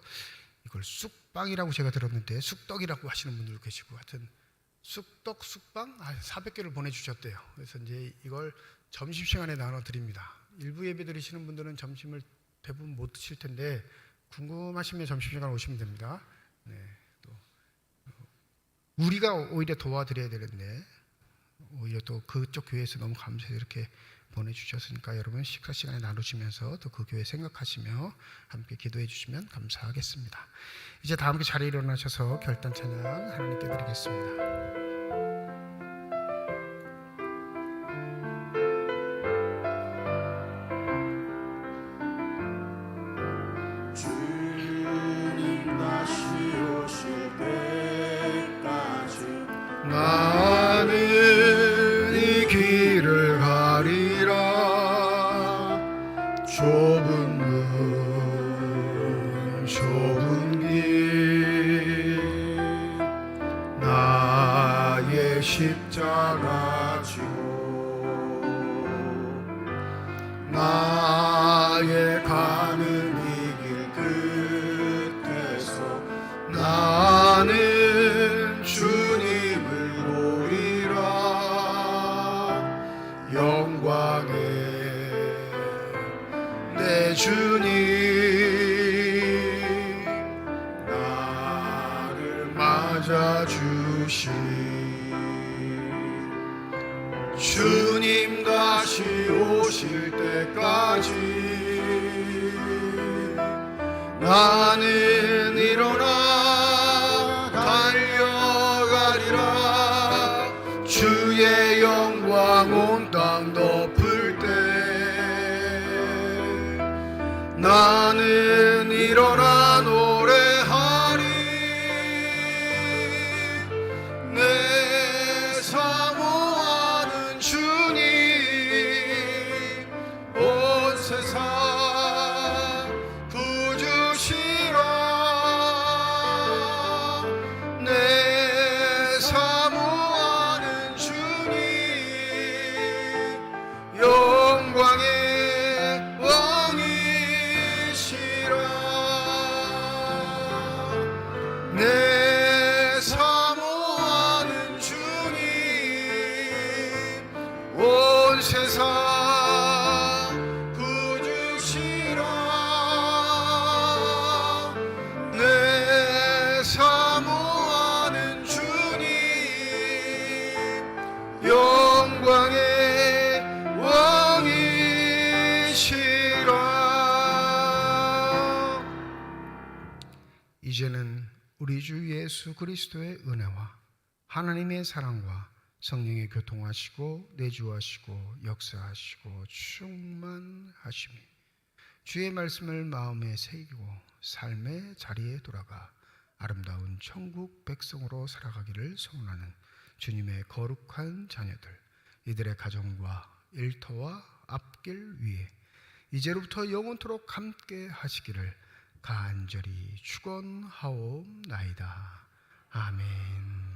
이걸 쑥빵이라고 제가 들었는데 쑥떡이라고 하시는 분들 계시고 하여튼 쑥떡 쑥빵 400개를 보내주셨대요. 그래서 이제 이걸 점심시간에 나눠드립니다. 일부 예배 드리시는 분들은 점심을 대부분 못 드실 텐데 궁금하시면 점심시간 오시면 됩니다. 네, 또 우리가 오히려 도와드려야 되는데 오히려 또 그쪽 교회에서 너무 감사해서 이렇게 보내주셨으니까 여러분 식사 시간에 나누시면서 또 그 교회 생각하시며 함께 기도해 주시면 감사하겠습니다. 이제 다 함께 자리에 일어나셔서 결단 찬양 하나님께 드리겠습니다. 주님 다시 오실 때까지 나는 이 길을 가리라. 좁은 문 좁은 길 나의 십자가 지고 나의 가는 이 길 끝에서 나는 주님을 보리라. 영광의 내 주님 나를 맞아주시. 주님 다시 오실 때까지 나는 일어나 달려가리라. 주의 영광 온 땅 덮을 때 나는 일어나 노래하리. 내 사모하는 주님 온 세상 부주시라. 내 사모하는 주님 영광의 왕이시라. 내 사모하는 주님 온 세상 부주시라. 내 사모하는 주님 영광의 왕이시라. 이제는 우리 주 예수 그리스도의 은혜와 하나님의 사랑과 성령의 교통하시고 내주하시고 역사하시고 충만하심이 주의 말씀을 마음에 새기고 삶의 자리에 돌아가 아름다운 천국 백성으로 살아가기를 소원하는 주님의 거룩한 자녀들, 이들의 가정과 일터와 앞길 위에 이제로부터 영원토록 함께 하시기를 간절히 축원하옵나이다. 아멘.